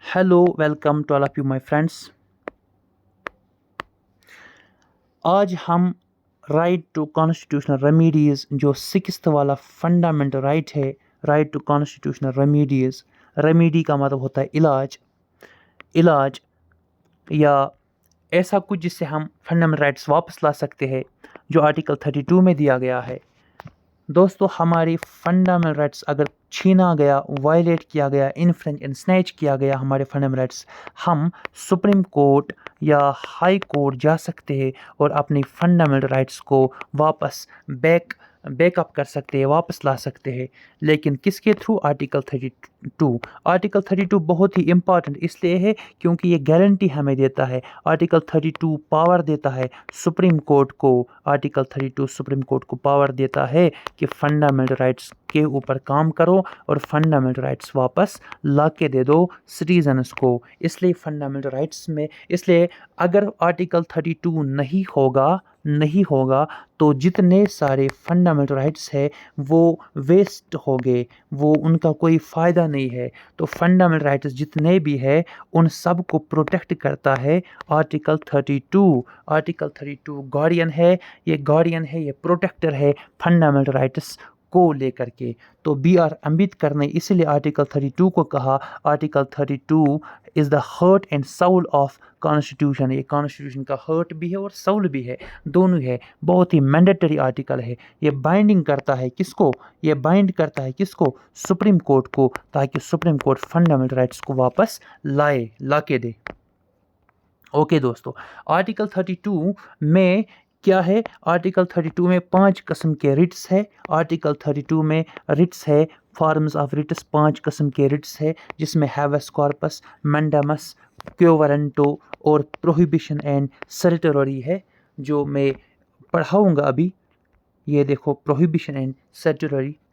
Hello welcome to all of you my friends. आज हम right to constitutional remedies जो sixth वाला fundamental right है, right to constitutional remedies. Remedy का मतलब होता है इलाज, इलाज या ऐसा कुछ जिससे हम फंडामेंटल राइट्स वापस ला सकते हैं, जो आर्टिकल 32 में दिया गया है। दोस्तों, हमारी फंडामेंटल राइट्स अगर छीना गया, वायलेट किया गया, इन्फ्रिंज एंड स्नैच किया गया हमारे फंडामेंटल राइट्स, हम सुप्रीम कोर्ट या हाई कोर्ट जा सकते हैं और अपनी फंडामेंटल राइट्स को वापस बैकअप कर सकते हैं, वापस ला सकते हैं। लेकिन किसके थ्रू? आर्टिकल 32। आर्टिकल 32 बहुत ही इम्पॉर्टेंट इसलिए है क्योंकि ये गारंटी हमें देता है। आर्टिकल 32 पावर देता है सुप्रीम कोर्ट को, आर्टिकल 32 सुप्रीम कोर्ट को पावर देता है कि फंडामेंटल राइट्स के ऊपर काम करो और फंडामेंटल राइट्स वापस ला के दे दो सिटीजन्स को। इसलिए फंडामेंटल राइट्स में, इसलिए अगर आर्टिकल 32 नहीं होगा तो जितने सारे फंडामेंटल राइट्स है वो वेस्ट हो गए, वो उनका कोई फ़ायदा नहीं है। तो फंडामेंटल राइट्स जितने भी है उन सब को प्रोटेक्ट करता है आर्टिकल 32। आर्टिकल 32 गार्डियन है, ये प्रोटेक्टर है फंडामेंटल राइट्स को लेकर के। तो बी आर अम्बेडकर ने इसीलिए आर्टिकल 32 को कहा, article 32 is the heart and Saul of constitution. ये कॉन्स्टिट्यूशन का हार्ट भी है और साउल भी है, दोनों है। बहुत ही मैंडेटरी आर्टिकल है। ये बाइंडिंग करता है किसको? ये बाइंड करता है किसको? सुप्रीम कोर्ट को, ताकि सुप्रीम कोर्ट फंडामेंटल राइट्स को वापस ला के दे। ओके दोस्तों, आर्टिकल 32 में क्या है? आर्टिकल 32 में 5 किस्म के रिट्स है। आर्टिकल 32 में रिट्स है, फॉर्म्स ऑफ रिट्स 5 किस्म के रिट्स है, जिसमें हैवेस कॉर्पस, मैंडामस, क्यो वारंटो और प्रोहिबिशन एंड सर्टोरी है, जो मैं पढ़ाऊँगा अभी। ये देखो, प्रोहिबिशन एंड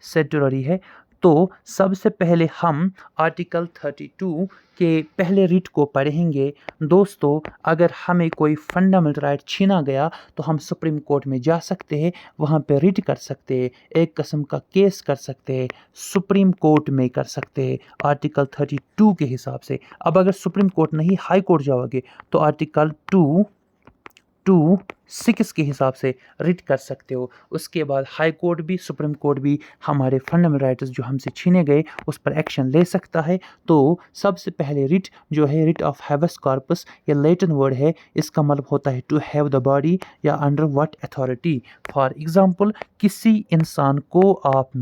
सर्टोरी है। तो सबसे पहले हम आर्टिकल 32 के पहले रिट को पढ़ेंगे। दोस्तों, अगर हमें कोई फंडामेंटल राइट छीना गया तो हम सुप्रीम कोर्ट में जा सकते हैं, वहाँ पे रिट कर सकते हैं, एक किस्म का केस कर सकते हैं, सुप्रीम कोर्ट में कर सकते हैं आर्टिकल 32 के हिसाब से। अब अगर सुप्रीम कोर्ट नहीं, हाई कोर्ट जाओगे तो आर्टिकल 2(6) के हिसाब से रिट कर सकते हो। उसके बाद हाई कोर्ट भी, सुप्रीम कोर्ट भी हमारे फंडामेंटल राइट्स जो हमसे छीने गए उस पर एक्शन ले सकता है। तो सबसे पहले रिट जो है, रिट ऑफ हैवेस कॉर्पस, ये लैटिन वर्ड है, इसका मतलब होता है टू हैव द बॉडी या under what authority. For example, किसी इंसान को आप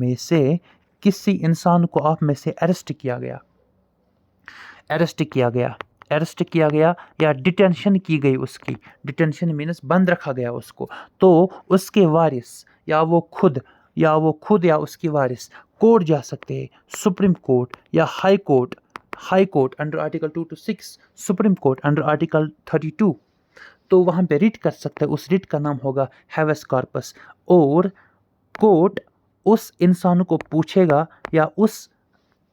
में से अरेस्ट किया गया या डिटेंशन की गई, उसकी डिटेंशन मीन्स बंद रखा गया उसको, तो उसके वारिस या वो खुद या उसकी वारिस कोर्ट जा सकते हैं, सुप्रीम कोर्ट या high court under article 2 to 6, supreme court under article 32। तो वहाँ पे रिट कर सकते हैं। उस रिट का नाम होगा हैवेस कॉर्पस, और कोर्ट उस इंसान को पूछेगा या उस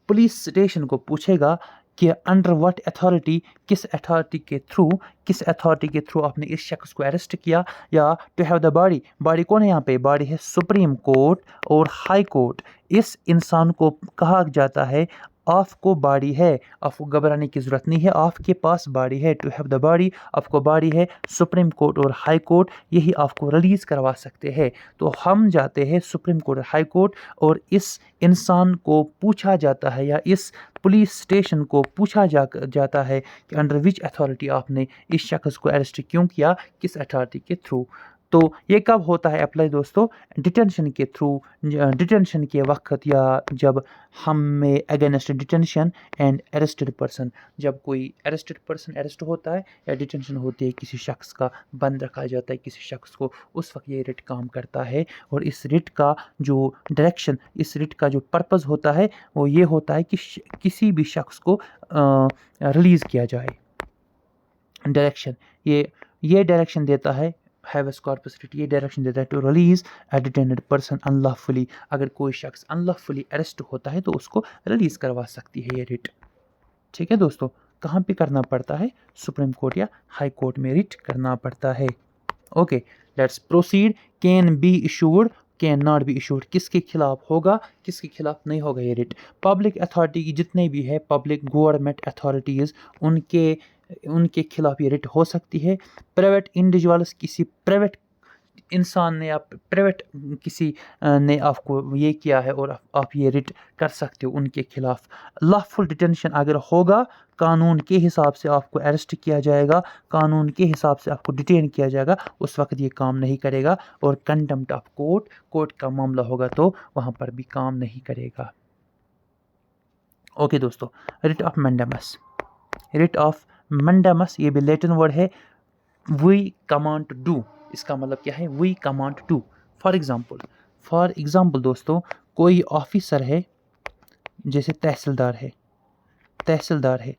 पुलिस स्टेशन को पूछेगा कि अंडर व्हाट अथॉरिटी, किस अथॉरिटी के थ्रू आपने इस शख्स को अरेस्ट किया, या टू हैव द बॉडी कौन है यहाँ पे? बॉडी है सुप्रीम कोर्ट और हाई कोर्ट। इस इंसान को कहा जाता है आपको बॉडी है, आपको घबराने की ज़रूरत नहीं है, आपके पास बॉडी है, टू हैव द बॉडी, आपको बॉडी है। सुप्रीम कोर्ट और हाई कोर्ट यही आपको रिलीज़ करवा सकते हैं। तो हम जाते हैं सुप्रीम कोर्ट और हाई कोर्ट, और इस इंसान को पूछा जाता है या इस पुलिस स्टेशन को पूछा जाता है कि अंडर विच अथॉरिटी आपने इस शख्स को अरेस्ट क्यों किया, किस अथॉरिटी के थ्रू। तो ये कब होता है अप्लाई दोस्तों? डिटेंशन के थ्रू, डिटेंशन के वक्त, या जब हमें against detention and arrested person, जब कोई अरेस्टेड पर्सन अरेस्ट होता है या डिटेंशन होती है, किसी शख्स का बंद रखा जाता है किसी शख्स को, उस वक्त ये रिट काम करता है। और इस रिट का जो डायरेक्शन, इस रिट का जो पर्पज़ होता है वो ये होता है कि किसी भी शख्स को रिलीज़ किया जाए। डायरेक्शन ये डायरेक्शन देता है हैवेस कॉर्पस रिट, ये डायरेक्शन देता है to release a detained person unlawfully. अगर कोई शख्स अनलॉफुली अरेस्ट होता है तो उसको रिलीज करवा सकती है ये रिट। ठीक है दोस्तों, कहाँ पे करना पड़ता है? सुप्रीम कोर्ट या हाई कोर्ट में रिट करना पड़ता है। Okay, let's proceed. Can be issued, can not be issued, किसके खिलाफ होगा, किसके खिलाफ नहीं होगा ये रिट। पब्लिक अथॉरिटी की जितने भी है पब्लिक गवर्नमेंट अथॉरिटीज़ उनके खिलाफ ये रिट हो सकती है। प्राइवेट इंडिविजुअल्स, किसी प्राइवेट इंसान ने, आप प्राइवेट किसी ने आपको ये किया है और आप ये रिट कर सकते हो उनके खिलाफ। लॉफुल डिटेंशन अगर होगा, कानून के हिसाब से आपको अरेस्ट किया जाएगा, कानून के हिसाब से आपको डिटेन किया जाएगा, उस वक्त ये काम नहीं करेगा। और कंटेम्प्ट ऑफ कोर्ट का मामला होगा तो वहाँ पर भी काम नहीं करेगा। ओके दोस्तों, writ of mandamus. Writ of mandamus ये भी लैटिन वर्ड है, वी कमांड टू डू। इसका मतलब क्या है, we command to. For example दोस्तों, कोई ऑफिसर है, जैसे तहसीलदार है,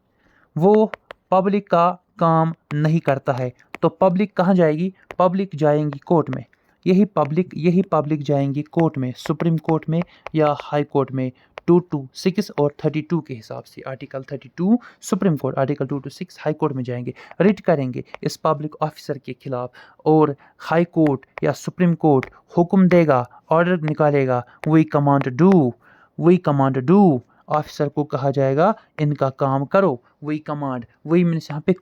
वो पब्लिक का काम नहीं करता है, तो पब्लिक कहाँ जाएगी, पब्लिक जाएंगी कोर्ट में। यही पब्लिक जाएंगी कोर्ट में, सुप्रीम कोर्ट में या हाई कोर्ट में। 226 और 32 के हिसाब से, article 32 supreme court, article 226 high court में जाएंगे, रिट करेंगे इस पब्लिक ऑफिसर के खिलाफ। और हाई कोर्ट या सुप्रीम कोर्ट हुक्म देगा, ऑर्डर निकालेगा, वी कमांड डू। ऑफिसर को कहा जाएगा इनका काम करो, वही मीन्स यहाँ पे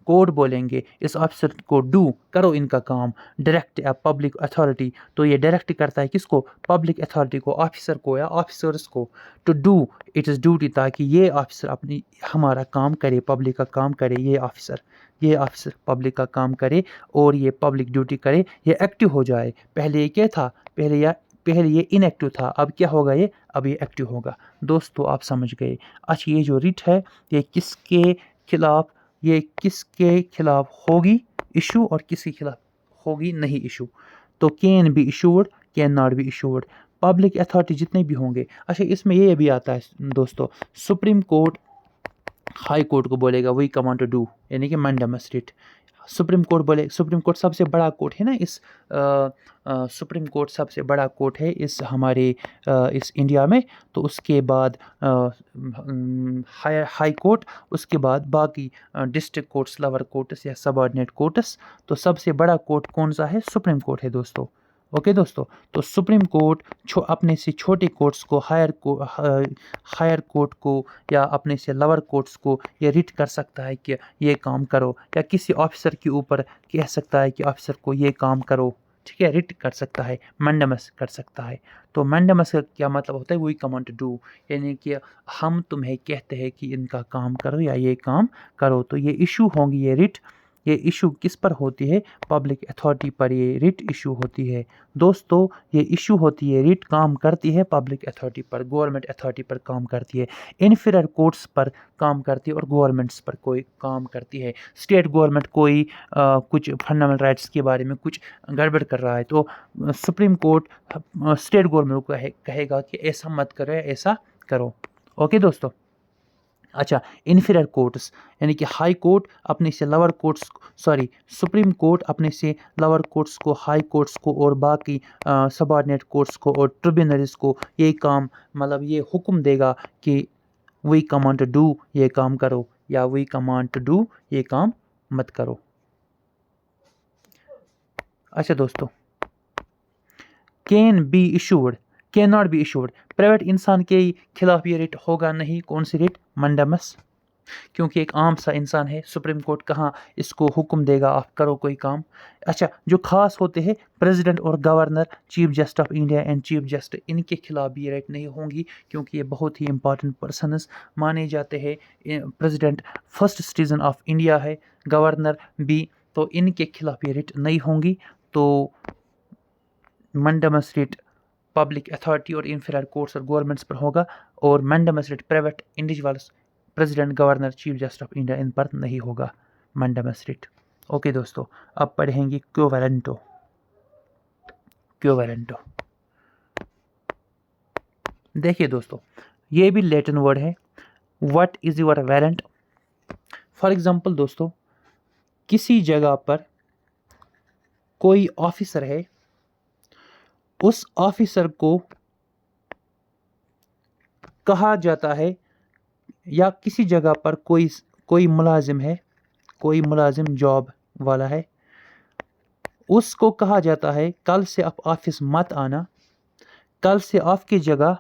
कोर्ट बोलेंगे इस ऑफिसर को, डू करो इनका काम। डायरेक्ट या पब्लिक अथॉरिटी, तो ये डायरेक्ट करता है किसको, पब्लिक अथॉरिटी को, ऑफिसर को या ऑफिसर्स को। To do it is duty, ताकि ये ऑफिसर हमारा काम करे, पब्लिक का काम करे। ये ऑफिसर पब्लिक का काम करे और ये पब्लिक ड्यूटी करे, ये एक्टिव हो जाए। पहले ये क्या था, पहले ये इनएक्टिव था, अब क्या होगा ये, अब ये एक्टिव होगा। दोस्तों आप समझ गए। अच्छा, ये जो रिट है ये किसके खिलाफ होगी इशू और किसके खिलाफ होगी नहीं इशू। तो can be issued, can not be issued, public authority जितने भी होंगे। अच्छा, इसमें ये भी आता है दोस्तों, सुप्रीम कोर्ट हाई कोर्ट को बोलेगा वी कमांड टू डू, यानी कि मैंडेमस रिट। सुप्रीम कोर्ट सबसे बड़ा कोर्ट है ना, सुप्रीम कोर्ट सबसे बड़ा कोर्ट है हमारे इस इंडिया में। तो उसके बाद हाई कोर्ट, उसके बाद बाकी डिस्ट्रिक्ट कोर्ट्स, लोअर कोर्ट्स या सबऑर्डिनेट कोर्ट्स। तो सबसे बड़ा कोर्ट कौन सा है, सुप्रीम कोर्ट है दोस्तों। ओके दोस्तों, तो सुप्रीम कोर्ट अपने से छोटे कोर्ट्स को, हायर कोर्ट को या अपने से लोअर कोर्ट्स को ये रिट कर सकता है कि ये काम करो, या किसी ऑफिसर के ऊपर कह सकता है कि ऑफिसर को ये काम करो। ठीक है, रिट कर सकता है, मैंडेमस कर सकता है। तो मैंडेमस का क्या मतलब होता है, वी कमांड टू डू, यानी कि हम तुम्हें कहते हैं कि इनका काम करो या ये काम करो। तो ये इशू होंगी, ये रिट, ये इशू किस पर होती है, पब्लिक अथॉरिटी पर ये रिट इशू होती है। दोस्तों ये इशू होती है, रिट काम करती है पब्लिक अथॉरिटी पर, गवर्नमेंट अथॉरिटी पर काम करती है, इन्फीरियर कोर्ट्स पर काम करती है और गवर्नमेंट्स पर कोई काम करती है। स्टेट गवर्नमेंट कोई कुछ फंडामेंटल राइट्स के बारे में कुछ गड़बड़ कर रहा है, तो सुप्रीम कोर्ट स्टेट गवर्नमेंट को कहेगा कि ऐसा मत करो या ऐसा करो। ओके दोस्तों। अच्छा, इन्फीरियर कोर्ट्स यानी कि हाई कोर्ट अपने से लोअर कोर्ट्स, सुप्रीम कोर्ट अपने से लोअर कोर्ट्स को, हाई कोर्ट्स को और बाकी सबऑर्डिनेट कोर्ट्स को और ट्रिब्यूनल्स को ये काम, मतलब ये हुक्म देगा कि वी कमांड टू डू, ये काम करो, या वी कमांड टू डू, ये काम मत करो। अच्छा दोस्तों, can be issued, can not be issued, private इंसान के खिलाफ ये रिट होगा नहीं। कौन सी रिट, मैंडेमस, क्योंकि एक आम सा इंसान है, सुप्रीम कोर्ट कहाँ इसको हुक्म देगा आप करो कोई काम। अच्छा, जो खास होते हैं प्रेसिडेंट और governor, chief justice of India and chief justice, इनके खिलाफ भी राइट नहीं होंगी, क्योंकि ये बहुत ही इंपॉर्टेंट पर्सनस माने जाते हैं। President first citizen of India है, गवर्नर भी, तो इनके खिलाफ ये रिट नहीं होंगी। तो मैंडेमस रिट पब्लिक अथॉरिटी और इन्फीरियर कोर्ट्स और गवर्नमेंट्स पर होगा, और mandamus writ private individuals, president, governor, chief justice of India, इन पर नहीं होगा मैंडेमस रिट। ओके दोस्तों, अब पढ़ेंगे क्योवैलेंटो। देखिए दोस्तों, ये भी लैटिन वर्ड है, what is your warrant. For example दोस्तों, किसी जगह पर कोई ऑफिसर है, उस ऑफिसर को कहा जाता है, या किसी जगह पर कोई मुलाजिम है, कोई मुलाजिम जॉब वाला है, اس کو کہا جاتا ہے کل سے آپ آفس مت آنا، کل سے آپ کی جگہ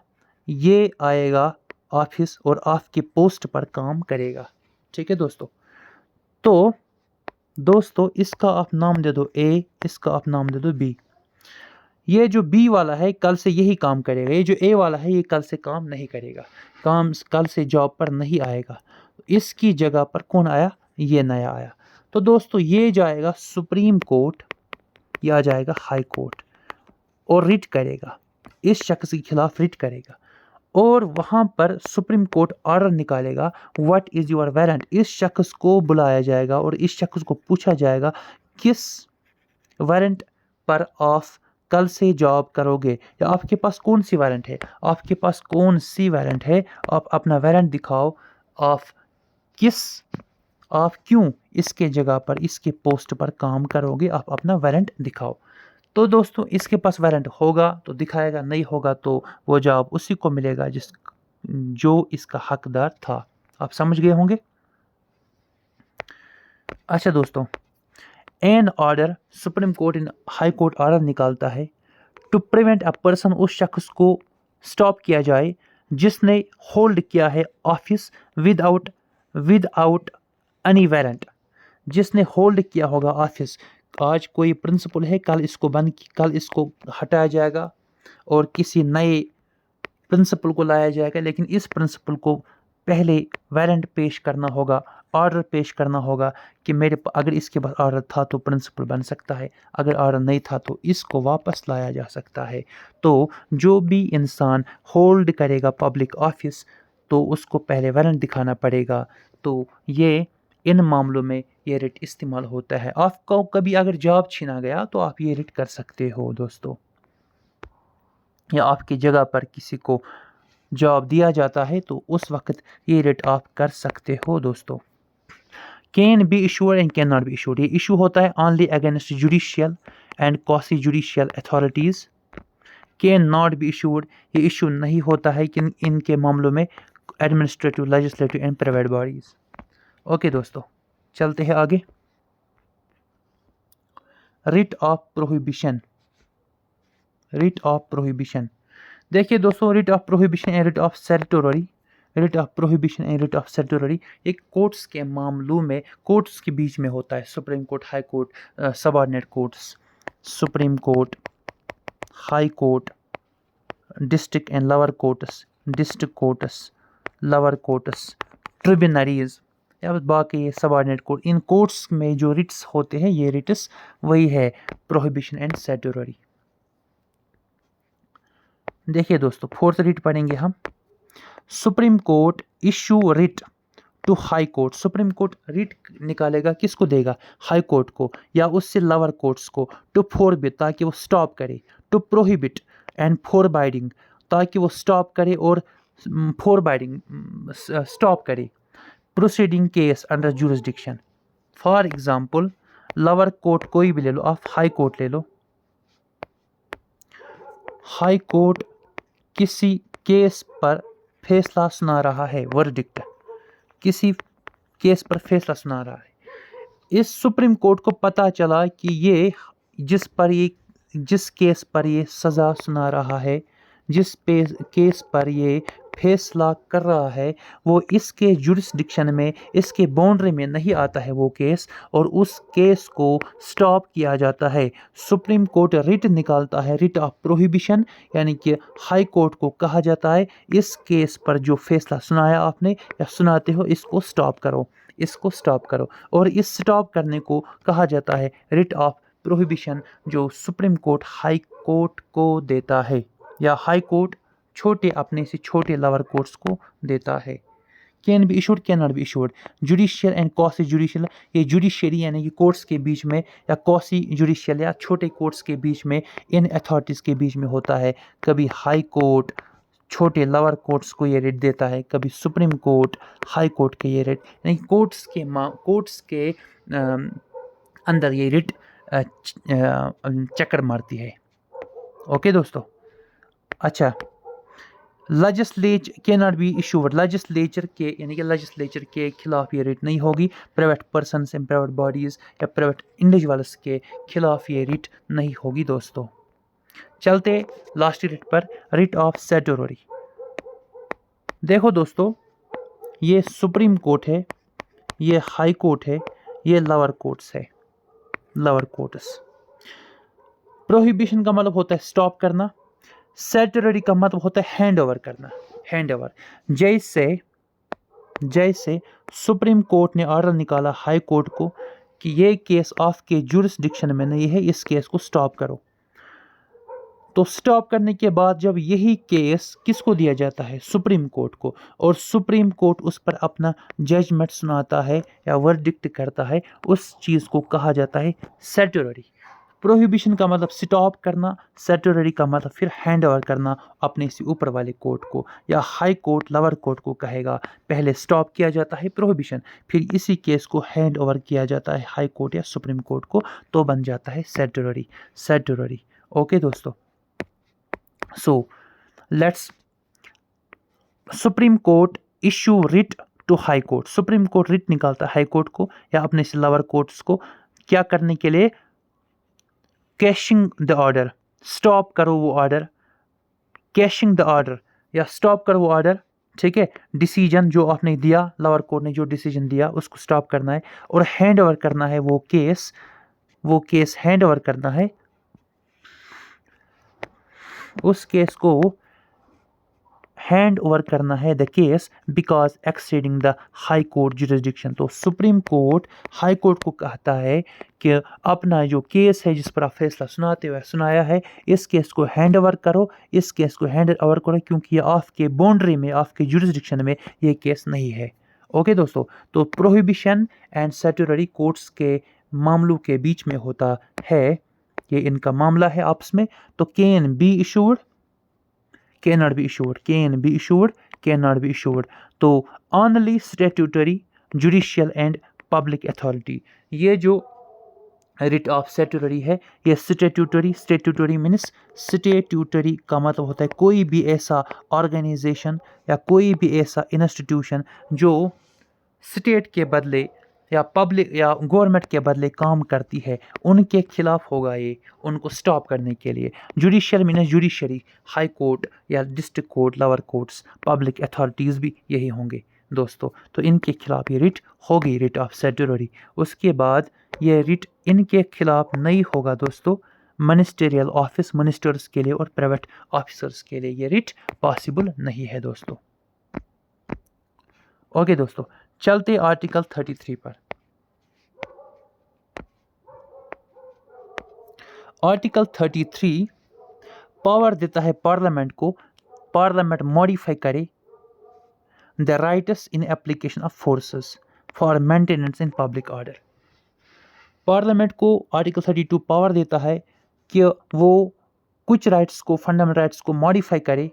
یہ آئے گا آفس اور آپ کے پوسٹ پر کام کرے گا. ٹھیک ہے دوستو. تو دوستو اس کا آپ نام دے دو اے، اس کا آپ نام دے دو بی. یہ جو بی والا ہے کل سے یہی کام کرے گا، یہ جو اے والا ہے یہ کل سے کام نہیں کرے گا، کل سے جاب پر نہیں آئے گا. اس کی جگہ پر کون آیا؟ یہ نیا آیا. تو دوستو یہ جائے گا سپریم کورٹ یا جائے گا ہائی کورٹ اور ریٹ کرے گا، اس شخص کے خلاف ریٹ کرے گا، اور وہاں پر سپریم کورٹ آرڈر نکالے گا واٹ از یور وارنٹ. اس شخص کو بلایا جائے گا اور اس شخص کو پوچھا جائے گا کس وارنٹ پر آپ کل سے جاب کرو گے، یا آپ کے پاس کون سی وارنٹ ہے، آپ کے پاس کون سی وارنٹ ہے، آپ اپنا وارنٹ دکھاؤ، آپ کیوں اس کے جگہ پر اس کے پوسٹ پر کام کرو گے، آپ اپنا وارنٹ دکھاؤ. تو دوستو اس کے پاس وارنٹ ہوگا تو دکھائے گا، نہیں ہوگا تو وہ جاب اسی کو ملے گا جو اس کا حقدار تھا. آپ سمجھ گئے ہوں گے. اچھا دوستو، an order supreme court and high court order نکالتا ہے ٹو پریونٹ اے پرسن، اس شخص کو سٹاپ کیا جائے جس نے ہولڈ کیا ہے office with out any warrant. جس نے ہولڈ کیا ہوگا آفس، آج کوئی پرنسپل ہے، کل اس کو ہٹایا جائے گا اور کسی نئے پرنسپل کو لایا جائے گا، لیکن اس پرنسپل کو پہلے وارنٹ پیش کرنا ہوگا، آرڈر پیش کرنا ہوگا کہ اگر اس کے پاس آرڈر تھا تو پرنسپل بن سکتا ہے، اگر آرڈر نہیں تھا تو اس کو واپس لایا جا سکتا ہے. تو جو بھی انسان ہولڈ کرے گا پبلک آفس تو اس کو پہلے وارنٹ دکھانا پڑے گا. تو یہ ان معاملوں میں یہ ریٹ استعمال ہوتا ہے. آپ کو کبھی اگر جاب چھینا گیا تو آپ یہ ریٹ کر سکتے ہو دوستو، یا آپ کی جگہ پر کسی کو جاب دیا جاتا ہے تو اس وقت یہ ریٹ آپ کر سکتے ہو دوستو. Can be issued and can not be issued, یہ ایشو ہوتا ہے only against judicial and quasi judicial authorities. Can not be issued, یہ ایشو نہیں ہوتا ہے کہ ان کے معاملوں میں administrative, legislative and private bodies. Okay دوستو، چلتے ہیں آگے. Writ of prohibition. Writ of prohibition, دیکھیے دوستو، writ of prohibition and writ of certiorari, writ of prohibition and writ of certiorari ایک کورٹس کے معاملوں میں، کورٹس کے بیچ میں ہوتا ہے. Supreme court, high court, subordinate courts, supreme court, high court, district and lower courts, district courts, lower courts, tribunals یا باقی سب آرڈینیٹ کورٹ. ان کورٹس میں جو ریٹس ہوتے ہیں یہ ریٹس وہی ہے پروہیبیشن اینڈ سیریٹوری. دیکھیے دوستو، فورتھ ریٹ پڑھیں گے ہم. Supreme court issue writ to high court. Supreme court writ نکالے گا، کس کو دے گا؟ ہائی کورٹ کو یا اس سے لور کورٹس کو. ٹو فوربٹ، تاکہ وہ سٹاپ کرے. ٹو پروہیبٹ اینڈ فوربائڈنگ، تاکہ وہ سٹاپ کرے اور فوربائڈنگ سٹاپ کرے. Proceeding case under jurisdiction. For example lower court کوئی بھی لے لو، آپ ہائی کورٹ لے لو. ہائی کورٹ کسی کیس پر فیصلہ سنا رہا ہے، ورڈکٹ، کسی کیس پر فیصلہ سنا رہا ہے. اس سپریم کورٹ کو پتہ چلا کہ یہ جس کیس پر یہ سزا سنا رہا ہے، جس کیس پر یہ فیصلہ کر رہا ہے، وہ اس کے جورسڈکشن میں، اس کے باؤنڈری میں نہیں آتا ہے وہ کیس، اور اس کیس کو سٹاپ کیا جاتا ہے. سپریم کورٹ ریٹ نکالتا ہے، ریٹ آف پروہیبیشن، یعنی کہ ہائی کورٹ کو کہا جاتا ہے اس کیس پر جو فیصلہ سنایا آپ نے یا سناتے ہو، اس کو سٹاپ کرو، اس کو سٹاپ کرو. اور اس سٹاپ کرنے کو کہا جاتا ہے ریٹ آف پروہیبیشن، جو سپریم کورٹ ہائی کورٹ کو دیتا ہے، یا ہائی کورٹ اپنے سے چھوٹے لور کورٹس کو دیتا ہے. Can be issued, can not be issued. Judicial and quasi judicial, یہ جوڈیشری یعنی کہ کورٹس کے بیچ میں، یا کوسی جوڈیشیل یا چھوٹے کورٹس کے بیچ میں، ان اتھارٹیز کے بیچ میں ہوتا ہے. کبھی ہائی کورٹ چھوٹے لور کورٹس کو یہ ریٹ دیتا ہے، کبھی سپریم کورٹ ہائی کورٹ کے یہ ریٹ، یعنی کورٹس کے اندر یہ ریٹ چکر مارتی ہے. اوکے دوستو. اچھا، legislature can not be issued, legislature के यानी कि लेजिस्लेचर के खिलाफ ये रिट नहीं होगी, private persons and private bodies या प्राइवेट इंडिविजुअल्स के खिलाफ ये रिट नहीं होगी दोस्तों। चलते लास्ट रिट पर, रिट ऑफ सर्टिटरी। देखो दोस्तों, ये सुप्रीम कोर्ट है, ये हाई कोर्ट है, ये लोअर कोर्ट्स है, लोअर कोर्ट्स। प्रोहिबिशन का मतलब होता है स्टॉप करना, सर्टिटरी का मतलब होता है हैंड ओवर करना, हैंड ओवर। जैसे सुप्रीम कोर्ट ने ऑर्डर निकाला हाई कोर्ट को कि ये केस आपके जुरिस्डिक्शन में नहीं है, इस केस को स्टॉप करो। तो स्टॉप करने के बाद जब यही केस किसको दिया जाता है, सुप्रीम कोर्ट को, और सुप्रीम कोर्ट उस पर अपना जजमेंट सुनाता है या वर्डिक्ट करता है, उस चीज़ को कहा जाता है सर्टिटरी। प्रोहिबिशन का मतलब स्टॉप करना, सर्टिटरी का मतलब फिर हैंड ओवर करना अपने से ऊपर वाले कोर्ट को, या हाई कोर्ट लोअर कोर्ट को कहेगा पहले स्टॉप किया जाता है प्रोहिबिशन, फिर इसी केस को हैंड ओवर किया जाता है हाई कोर्ट या सुप्रीम कोर्ट को, तो बन जाता है सर्टिटरी। ओके दोस्तों, so let's, supreme court issue writ to high court. Supreme court writ निकालता है हाई कोर्ट को या अपने से लोअर कोर्ट्स को, क्या करने के लिए, कैशिंग द ऑर्डर, स्टॉप करो वो ऑर्डर, कैशिंग द ऑर्डर या स्टॉप करो वो ऑर्डर, ठीक है। डिसीजन जो आपने दिया, लोअर कोर्ट ने जो डिसीजन दिया उसको स्टॉप करना है, और हैंड ओवर करना है वो केस हैंड ओवर करना है, उस केस को हैंड ओवर करना है the case because exceeding the high court jurisdiction. तो सुप्रीम कोर्ट हाई कोर्ट को कहता है कि अपना जो केस है जिस पर आप फैसला सुनाया है, इस केस को हैंड ओवर करो, इस केस को हैंड ओवर करो, क्योंकि ये आपके बाउंड्री में, आपके जुरिस्डिक्शन में ये केस नहीं है। ओके दोस्तों, तो प्रोहिबिशन एंड सर्टिटरी कोर्ट्स के मामलों के बीच में होता है, ये इनका मामला है आपस में। तो can be issued, cannot be issued, can be issued, cannot be issued। तो only statutory, judicial and public authority, ये जो रिट ऑफ स्टैट्यूटरी है, ये स्टैट्यूटरी मीन्स, स्टैट्यूटरी का मतलब होता है कोई भी ऐसा ऑर्गेनाइजेशन या कोई भी ऐसा इंस्टीट्यूशन जो स्टेट के बदले या पब्लिक या गवर्नमेंट के बदले काम करती है, उनके खिलाफ होगा ये, उनको स्टॉप करने के लिए। Judicial means judiciary, high court या district court, lower courts, public authorities भी यही होंगे दोस्तों। तो इनके खिलाफ ये रिट होगी, रिट ऑफ सर्टिटरी। उसके बाद ये रिट इनके खिलाफ नहीं होगा दोस्तों मिनिस्टेरियल ऑफिस, मिनिस्टर्स के लिए और प्राइवेट ऑफिसर्स के लिए ये रिट पॉसिबल नहीं है दोस्तों। ओके दोस्तों, चलते आर्टिकल 33 पर। आर्टिकल 33 पावर देता है पार्लियामेंट को, पार्लियामेंट मॉडिफाई करे the rights in application of forces for maintenance in public order. Parliament को आर्टिकल 32 पावर देता है कि वो कुछ राइट्स को, फंडामेंटल राइट्स को मॉडिफाई करे,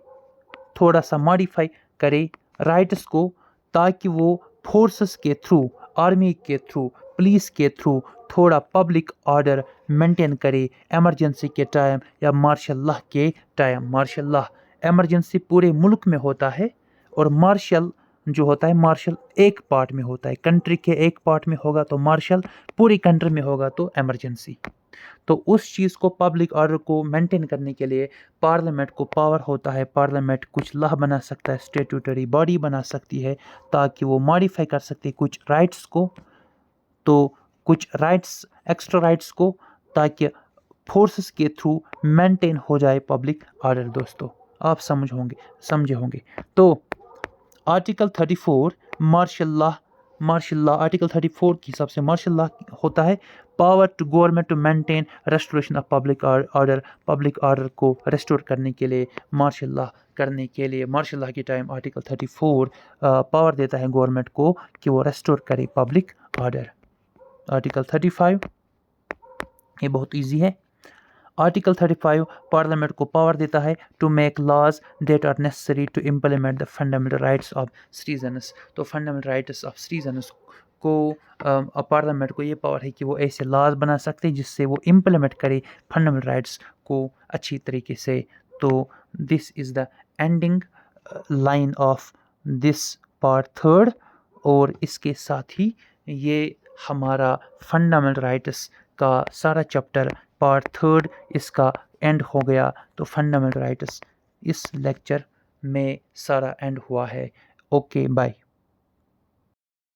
थोड़ा सा मॉडिफाई करे राइट्स को, ताकि वो फोर्सेस के थ्रू, आर्मी के थ्रू, पुलिस के थ्रू थोड़ा पब्लिक ऑर्डर मेंटेन करे एमरजेंसी के टाइम या मार्शल लॉ के टाइम। मार्शल लॉ एमरजेंसी पूरे मुल्क में होता है, और मार्शल जो होता है, मार्शल एक पार्ट में होता है, कंट्री के एक पार्ट में होगा तो मार्शल, पूरी कंट्री में होगा तो एमरजेंसी। तो उस चीज़ को, पब्लिक ऑर्डर को मेंटेन करने के लिए पार्लियामेंट को पावर होता है। पार्लियामेंट कुछ लॉ बना सकता है, स्टैट्यूटरी बॉडी बना सकती है, ताकि वो मॉडिफाई कर सकती है कुछ राइट्स को, तो कुछ राइट्स, एक्स्ट्रा राइट्स को, ताकि फोर्सेस के थ्रू मेंटेन हो जाए पब्लिक ऑर्डर। दोस्तों आप समझे होंगे। तो आर्टिकल 34 मार्शल लॉ आर्टिकल 34 के हिसाब से मार्शल लॉ होता है power to government to maintain restoration of public order. Public order को रेस्टोर करने के लिए, मार्शल लॉ करने के लिए, मार्शल लॉ के टाइम आर्टिकल 34 पावर देता है गवर्नमेंट को कि वो रेस्टोर करे पब्लिक ऑर्डर। आर्टिकल 35 ये बहुत इजी है। आर्टिकल 35 पार्लियामेंट को पावर देता है to make laws that are necessary to implement the fundamental rights of citizens. तो फंडामेंटल राइट्स ऑफ सिटीजन्स को पार्लियामेंट को ये पावर है कि वो ऐसे लॉज बना सकते हैं जिससे वो इम्प्लीमेंट करे फंडामेंटल राइट्स को अच्छी तरीके से। तो this is the ending line of this part third, اور اس کے ساتھ ہی یہ ہمارا فنڈامنٹل رائٹس کا سارا چیپٹر پارٹ تھرڈ اس کا اینڈ ہو گیا. تو فنڈامنٹل رائٹس اس لیکچر میں سارا اینڈ ہوا ہے. Okay bye.